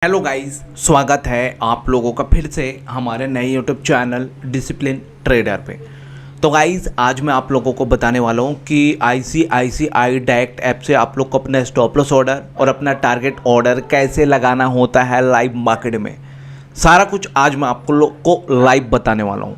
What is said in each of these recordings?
Hello guys, स्वागत है आप लोगों का फिर से हमारे नए यूट्यूब चैनल डिसिप्लिन ट्रेडर पे। तो गाइस, आज मैं आप लोगों को बताने वाला हूँ कि ICICI डायरेक्ट ऐप से आप लोग को अपना स्टॉप लॉस ऑर्डर और अपना टारगेट ऑर्डर कैसे लगाना होता है लाइव मार्केट में। सारा कुछ आज मैं आपको लोग को लाइव बताने वाला हूँ।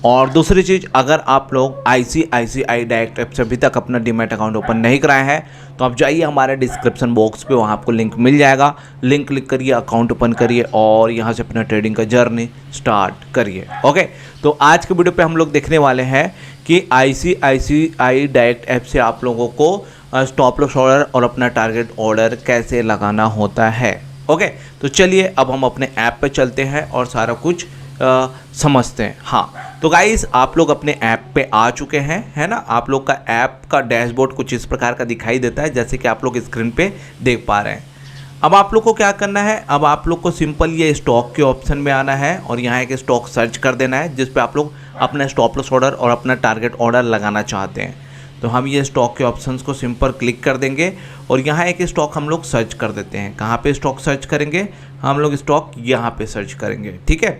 और दूसरी चीज़, अगर आप लोग ICICI डायरेक्ट ऐप से अभी तक अपना डीमैट अकाउंट ओपन नहीं कराए हैं तो आप जाइए हमारे डिस्क्रिप्शन बॉक्स पे, वहाँ आपको लिंक मिल जाएगा। लिंक क्लिक करिए, अकाउंट ओपन करिए और यहाँ से अपना ट्रेडिंग का जर्नी स्टार्ट करिए। ओके, तो आज के वीडियो पे हम लोग देखने वाले हैं कि ICICI डायरेक्ट ऐप से आप लोगों को स्टॉप लॉस ऑर्डर और अपना टारगेट ऑर्डर कैसे लगाना होता है। ओके, तो चलिए अब हम अपने ऐप पे चलते हैं और सारा कुछ समझते हैं। हाँ, तो गाइस, आप लोग अपने ऐप पे आ चुके हैं, है ना। आप लोग का ऐप का डैशबोर्ड कुछ इस प्रकार का दिखाई देता है, जैसे कि आप लोग स्क्रीन पे देख पा रहे हैं। अब आप लोग को क्या करना है, अब आप लोग को सिंपल ये स्टॉक के ऑप्शन में आना है और यहाँ एक स्टॉक सर्च कर देना है जिस पे आप लोग अपना स्टॉप लॉस ऑर्डर और अपना टारगेट ऑर्डर लगाना चाहते हैं। तो हम ये स्टॉक के ऑप्शंस को सिंपल क्लिक कर देंगे और यहाँ एक स्टॉक हम लोग सर्च कर देते हैं। कहाँ पे स्टॉक सर्च करेंगे, हम लोग स्टॉक यहाँ पे सर्च करेंगे। ठीक है,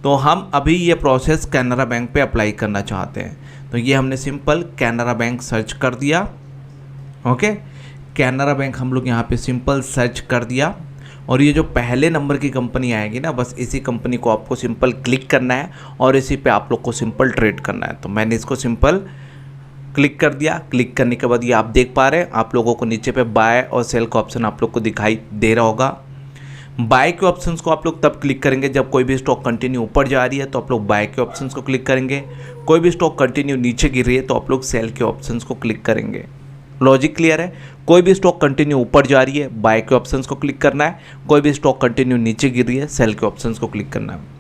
तो हम अभी ये प्रोसेस कैनरा बैंक पे अप्लाई करना चाहते हैं। तो ये हमने सिंपल कैनरा बैंक सर्च कर दिया। ओके, कैनरा बैंक हम लोग यहाँ पे सिंपल सर्च कर दिया और ये जो पहले नंबर की कंपनी आएगी ना, बस इसी कंपनी को आपको सिंपल क्लिक करना है और इसी पे आप लोग को सिंपल ट्रेड करना है। तो मैंने इसको सिंपल क्लिक कर दिया। क्लिक करने के बाद ये आप देख पा रहे हैं, आप लोगों को नीचे पे बाय और सेल का ऑप्शन आप लोग को दिखाई दे रहा होगा। बाय के ऑप्शंस को आप लोग तब क्लिक करेंगे जब कोई भी स्टॉक कंटिन्यू ऊपर जा रही है तो आप लोग बाय के ऑप्शंस को क्लिक करेंगे। कोई भी स्टॉक कंटिन्यू नीचे गिर रही है तो आप लोग सेल के ऑप्शंस को क्लिक करेंगे। लॉजिक क्लियर है। कोई भी स्टॉक कंटिन्यू ऊपर जा रही है, बाय के ऑप्शंस को क्लिक करना है। कोई भी स्टॉक कंटिन्यू नीचे गिर रही है, सेल के ऑप्शंस को क्लिक करना है।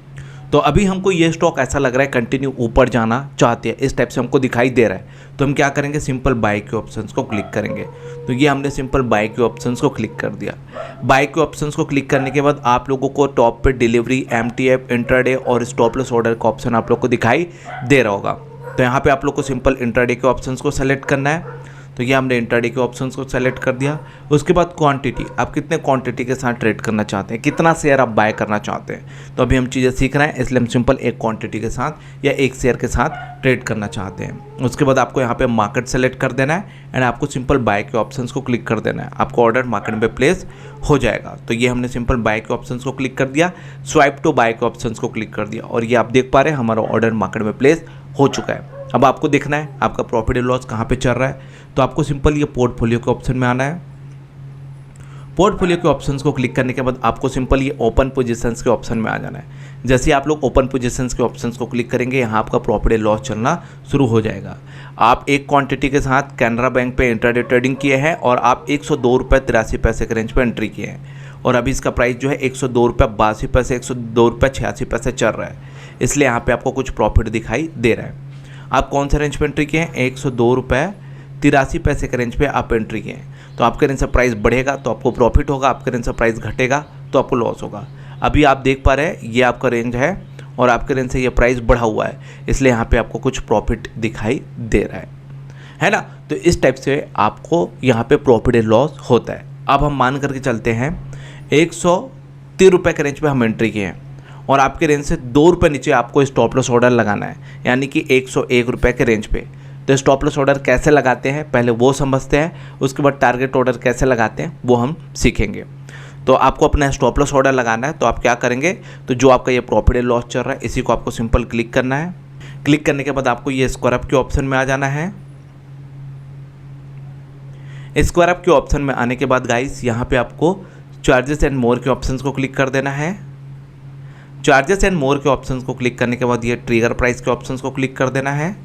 तो अभी हमको ये स्टॉक ऐसा लग रहा है कंटिन्यू ऊपर जाना चाहती है, इस टाइप से हमको दिखाई दे रहा है। तो हम क्या करेंगे, सिंपल बाय के ऑप्शंस को क्लिक करेंगे। तो ये हमने सिंपल बाय के ऑप्शंस को क्लिक कर दिया। बाय के ऑप्शंस को क्लिक करने के बाद आप लोगों को टॉप पे डिलीवरी, MTF, इंट्राडे और स्टॉप लॉस ऑर्डर का ऑप्शन आप लोग को दिखाई दे रहा होगा। तो यहाँ पे आप लोग को सिंपल इंट्राडे के ऑप्शंस को सेलेक्ट करना है। तो ये हमने इंट्राडे के ऑप्शंस को सेलेक्ट कर दिया। उसके बाद क्वांटिटी, आप कितने क्वांटिटी के साथ ट्रेड करना चाहते हैं, कितना शेयर आप बाय करना चाहते हैं। तो अभी हम चीज़ें सीख रहे हैं, इसलिए हम सिंपल एक क्वांटिटी के साथ या एक शेयर के साथ ट्रेड करना चाहते हैं। उसके बाद आपको यहाँ पे मार्केट सेलेक्ट कर देना है एंड आपको सिंपल बाय के ऑप्शंस को क्लिक कर देना है। आपको ऑर्डर मार्केट में प्लेस हो जाएगा। तो ये हमने सिंपल बाय के ऑप्शंस को क्लिक कर दिया, स्वाइप टू बाय के ऑप्शंस को क्लिक कर दिया और ये आप देख पा रहे हैं हमारा ऑर्डर मार्केट में प्लेस हो चुका है। अब आपको देखना है आपका प्रॉफिट एंड लॉस कहाँ पे चल रहा है। तो आपको सिंपल ये पोर्टफोलियो के ऑप्शन में आना है। पोर्टफोलियो के ऑप्शंस को क्लिक करने के बाद आपको सिंपल ये ओपन पोजीशंस के ऑप्शन में आ जाना है। जैसे आप लोग ओपन पोजीशंस के ऑप्शंस को क्लिक करेंगे, यहाँ आपका प्रॉफिट एंड लॉस चलना शुरू हो जाएगा। आप एक क्वांटिटी के साथ कैनरा बैंक पे इंट्राडे ट्रेडिंग किए हैं और आप 102 रुपये 83 पैसे के रेंज पर एंट्री किए हैं और अभी इसका प्राइस जो है 102 रुपये 82 पैसे, 102 रुपये 86 पैसे चल रहा है, इसलिए यहाँ पे आपको कुछ प्रॉफिट दिखाई दे रहा है। आप कौन से रेंज पे एंट्री किए हैं, 102 रुपये 83 पैसे के रेंज पे आप एंट्री किए हैं। तो आपके रेंज से प्राइस बढ़ेगा तो आपको प्रॉफिट होगा, आपके रेंज से प्राइस घटेगा तो आपको लॉस होगा। अभी आप देख पा रहे हैं ये आपका रेंज है और आपके रेंज से ये प्राइस बढ़ा हुआ है, इसलिए यहाँ पे आपको कुछ प्रॉफिट दिखाई दे रहा है ना। तो इस टाइप से आपको यहाँ पे प्रॉफिट एंड लॉस होता है। अब हम मान करके चलते हैं 130 रुपये के रेंज पे हम एंट्री किए हैं और आपके रेंज से 2 रुपये नीचे आपको स्टॉप लॉस ऑर्डर लगाना है, यानी कि 101 रुपये के रेंज पे। तो स्टॉप लॉस ऑर्डर कैसे लगाते हैं पहले वो समझते हैं, उसके बाद टारगेट ऑर्डर कैसे लगाते हैं वो हम सीखेंगे। तो आपको अपना स्टॉप लॉस ऑर्डर लगाना है, तो आप क्या करेंगे, तो जो आपका ये प्रॉफिट एंड लॉस चल रहा है इसी को आपको सिंपल क्लिक करना है। क्लिक करने के बाद आपको ये स्क्वायर अप के ऑप्शन में आ जाना है। स्क्वायर अप के ऑप्शन में आने के बाद गाइस, यहाँ पे आपको चार्जेस एंड मोर के ऑप्शन को क्लिक कर देना है। चार्जेस एंड मोर के ऑप्शंस को क्लिक करने के बाद ये ट्रिगर प्राइस के ऑप्शंस को क्लिक कर देना है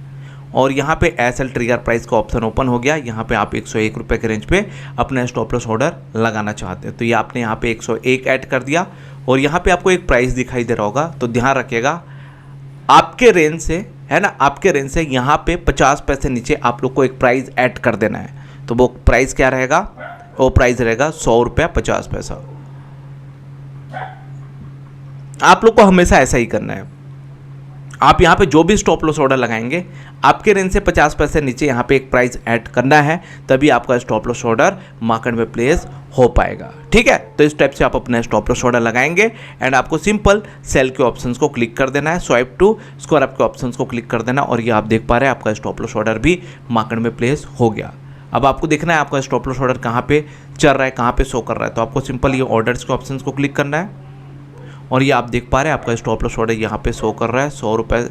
और यहाँ पे एसएल ट्रिगर प्राइस का ऑप्शन ओपन हो गया। यहाँ पे आप 101 रुपये के रेंज पे अपना स्टॉप लॉस ऑर्डर लगाना चाहते हैं। तो ये आपने यहाँ पे 101 ऐड कर दिया और यहाँ पे आपको एक प्राइस दिखाई दे रहा होगा। तो ध्यान रखिएगा आपके रेंज से, है ना, आपके रेंज से यहाँ पे 50 पैसे नीचे आप लोग को एक प्राइस ऐड कर देना है। तो वो प्राइस क्या रहेगा, वो प्राइस रहेगा 100 रुपया 50 पैसा। आप लोग को हमेशा ऐसा ही करना है। आप यहाँ पे जो भी स्टॉप लॉस ऑर्डर लगाएंगे आपके रेंज से 50 पैसे नीचे यहाँ पे एक प्राइस ऐड करना है, तभी आपका स्टॉप लॉस ऑर्डर मार्केट में प्लेस हो पाएगा। ठीक है, तो इस टाइप से आप अपना स्टॉप लॉस ऑर्डर लगाएंगे एंड आपको सिंपल सेल के ऑप्शंस को क्लिक कर देना है, स्वाइप टू स्क्वायर अप के ऑप्शंस को क्लिक कर देना, और ये आप देख पा रहे हैं आपका स्टॉप लॉस ऑर्डर भी मार्केट में प्लेस हो गया। अब आपको देखना है आपका स्टॉप लॉस ऑर्डर कहाँ पे चल रहा है, कहाँ पे शो कर रहा है। तो आपको सिंपल ये ऑर्डर्स के ऑप्शंस को क्लिक करना है और ये आप देख पा रहे हैं आपका स्टॉप लॉस ऑर्डर यहाँ पे शो कर रहा है 100 रुपये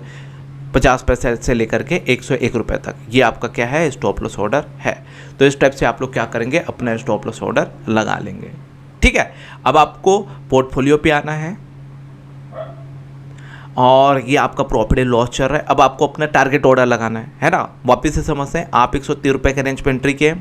50 पैसे से लेकर के 101 रुपये तक। ये आपका क्या है, स्टॉप लॉस ऑर्डर है। तो इस टाइप से आप लोग क्या करेंगे, अपना स्टॉप लॉस ऑर्डर लगा लेंगे। ठीक है, अब आपको पोर्टफोलियो पे आना है और ये आपका प्रॉफिट एंड लॉस चल रहा है। अब आपको अपना टारगेट ऑर्डर लगाना है ना। वापस से समझते हैं, आप 130 रुपये के रेंज पे एंट्री किए,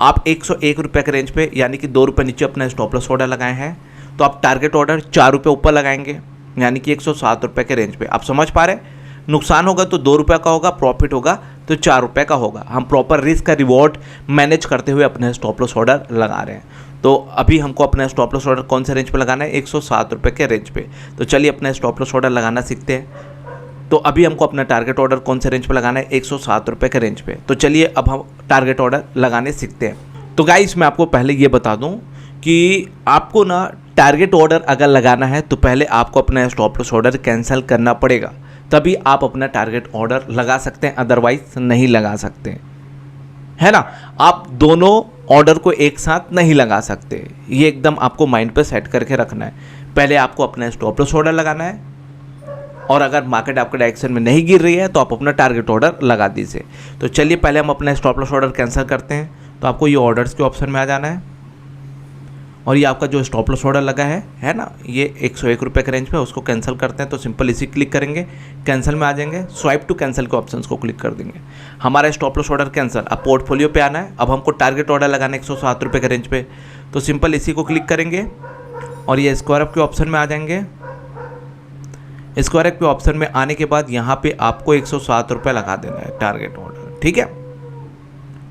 आप 101 रुपये के रेंज पे यानी कि 2 रुपये नीचे अपना स्टॉप लॉस ऑर्डर लगाए हैं, तो आप टारगेट ऑर्डर 4 रुपये ऊपर लगाएंगे यानी कि 107 रुपये के रेंज पे। आप समझ पा रहे हैं, नुकसान होगा तो 2 रुपये का होगा, प्रॉफिट होगा तो 4 रुपये का होगा। हम प्रॉपर रिस्क का रिवॉर्ड मैनेज करते हुए अपने स्टॉप लॉस ऑर्डर लगा रहे हैं। तो अभी हमको अपना स्टॉप लॉस ऑर्डर कौन से रेंज पे लगाना है, 107 रुपये के रेंज पे। तो चलिए अपना स्टॉप लॉस ऑर्डर लगाना सीखते हैं। तो अभी हमको अपना टारगेट ऑर्डर कौन से रेंज पे लगाना है, 107 रुपये के रेंज पे। तो चलिए अब हम टारगेट ऑर्डर लगाने सीखते हैं। तो गाइस मैं आपको पहले ये बता दूँ कि आपको ना टारगेट ऑर्डर अगर लगाना है तो पहले आपको अपना स्टॉप लॉस ऑर्डर कैंसिल करना पड़ेगा, तभी आप अपना टारगेट ऑर्डर लगा सकते हैं, अदरवाइज नहीं लगा सकते, है ना। आप दोनों ऑर्डर को एक साथ नहीं लगा सकते, ये एकदम आपको माइंड पे सेट करके रखना है। पहले आपको अपना स्टॉप लॉस ऑर्डर लगाना है और अगर मार्केट आपके डायरेक्शन में नहीं गिर रही है तो आप अपना टारगेट ऑर्डर लगा दीजिए। तो चलिए पहले हम अपना स्टॉप लॉस ऑर्डर कैंसिल करते हैं। तो आपको ये ऑर्डर्स के ऑप्शन में आ जाना है और ये आपका जो स्टॉप लॉस ऑर्डर लगा है ना, ये 101 रुपये के रेंज पे, उसको कैंसिल करते हैं। तो सिंपल इसी क्लिक करेंगे, कैंसिल में आ जाएंगे, स्वाइप टू कैंसिल के ऑप्शंस को क्लिक कर देंगे, हमारा स्टॉप लॉस ऑर्डर कैंसिल। अब पोर्टफोलियो पे आना है, अब हमको टारगेट ऑर्डर लगाना है 107 रुपये के रेंज पे। तो सिंपल इसी को क्लिक करेंगे और ये स्क्वायर अप के ऑप्शन में आ जाएंगे। स्क्वायर अप के ऑप्शन में आने के बाद यहाँ पे आपको 107 रुपये लगा देना है टारगेट ऑर्डर। ठीक है,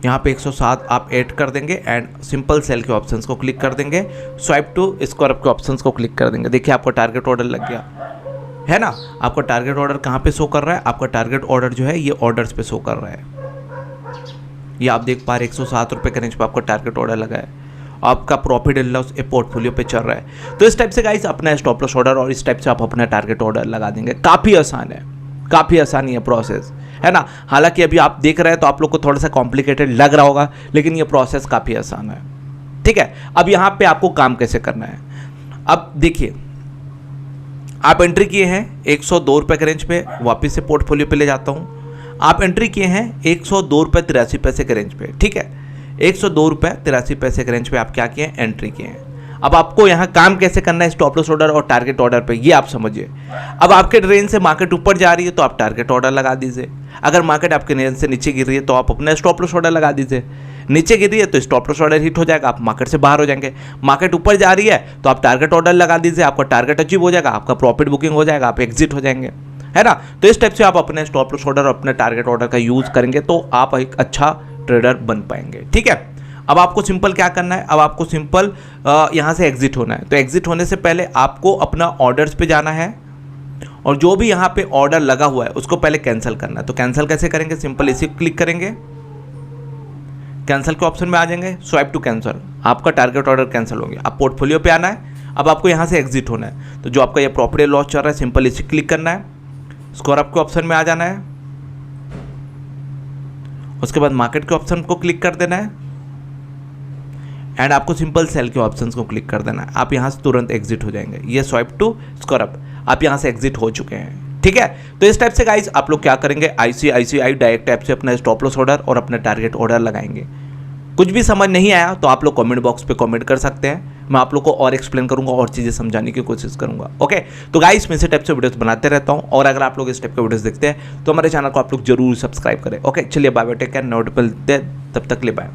यहाँ पे 107 आप ऐड कर देंगे एंड सिंपल सेल के ऑप्शंस को क्लिक कर देंगे, स्वाइप टू स्क्वायर अप के ऑप्शंस को क्लिक कर देंगे। देखिए आपका टारगेट ऑर्डर लग गया है ना। आपका टारगेट ऑर्डर कहाँ पे शो कर रहा है, आपका टारगेट ऑर्डर जो है ये ऑर्डर्स पे शो कर रहा है। ये आप देख पा रहे 107 रुपये के रेंज पे आपका टारगेट ऑर्डर लगा है, आपका profit and loss A portfolio पे चल रहा है। तो इस टाइप से गाइस अपना स्टॉप लॉस ऑर्डर और इस टाइप से आप अपना टारगेट ऑर्डर लगा देंगे। काफ़ी आसान है, काफ़ी आसानी है प्रोसेस, है ना। हालांकि अभी आप देख रहे हैं तो आप लोग को थोड़ा सा कॉम्प्लिकेटेड लग रहा होगा, लेकिन ये प्रोसेस काफ़ी आसान है। ठीक है, अब यहाँ पे आपको काम कैसे करना है। अब देखिए आप एंट्री किए हैं 102 रुपये के रेंज पे, वापस से पोर्टफोलियो पे ले जाता हूँ। आप एंट्री किए हैं 102 रुपये 83 पैसे के रेंज पे। ठीक है, 102 रुपये 83 पैसे के रेंज पे आप क्या किए हैं, एंट्री किए हैं। अब आपको यहाँ काम कैसे करना है स्टॉप लॉस ऑर्डर और टारगेट ऑर्डर पे, ये आप समझिए। अब आपके रेंज से मार्केट ऊपर जा रही है तो आप टारगेट ऑर्डर लगा दीजिए, अगर मार्केट आपके रेंज से नीचे गिर रही है तो आप अपना स्टॉप लॉस ऑर्डर लगा दीजिए। नीचे गिर रही है तो स्टॉप लॉस ऑर्डर हिट हो जाएगा, आप मार्केट से बाहर हो जाएंगे। मार्केट ऊपर जा रही है तो आप टारगेट ऑर्डर लगा दीजिए, आपका टारगेट अचीव हो जाएगा, आपका प्रॉफिट बुकिंग हो जाएगा, आप एग्जिट हो जाएंगे, है ना। तो इस टाइप से आप अपने स्टॉप लॉस ऑर्डर और अपने टारगेट ऑर्डर का यूज़ करेंगे तो आप एक अच्छा ट्रेडर बन पाएंगे। ठीक है, अब आपको सिंपल क्या करना है, अब आपको सिंपल यहाँ से एग्जिट होना है। तो एग्जिट होने से पहले आपको अपना ऑर्डर्स पे जाना है और जो भी यहाँ पे ऑर्डर लगा हुआ है उसको पहले कैंसिल करना है। तो कैंसिल कैसे करेंगे, सिंपल इसी क्लिक करेंगे, कैंसिल के ऑप्शन में आ जाएंगे, स्वाइप टू कैंसिल, आपका टारगेट ऑर्डर कैंसिल हो गया। अब पोर्टफोलियो पे आना है, अब आपको यहाँ से एग्जिट होना है। तो जो आपका ये प्रॉफिट एंड लॉस चल रहा है सिंपल इसी क्लिक करना है, स्क्वायर अप के ऑप्शन में आ जाना है, उसके बाद मार्केट के ऑप्शन को क्लिक कर देना है एंड आपको सिंपल सेल के ऑप्शंस को क्लिक कर देना है। आप यहाँ से तुरंत एग्जिट हो जाएंगे। ये स्वाइप टू स्क्वायर अप, आप यहाँ से एग्जिट हो चुके हैं। ठीक है, तो इस टाइप से गाइस आप लोग क्या करेंगे, ICICI डायरेक्ट ऐप से अपना स्टॉप लॉस ऑर्डर और अपना टारगेट ऑर्डर लगाएंगे। कुछ भी समझ नहीं आया तो आप लोग कमेंट बॉक्स पे कमेंट कर सकते हैं, मैं आप लोग को और एक्सप्लेन करूंगा और चीज़ें समझाने की कोशिश करूंगा। ओके, तो गाइस मैं इसी टाइप से वीडियोस बनाते रहता हूं और अगर आप लोग इस टाइप के वीडियोस देखते हैं तो हमारे चैनल को आप लोग जरूर सब्सक्राइब करें। ओके, चलिए bye bye, take care, notification दे, तब तक ले बाय।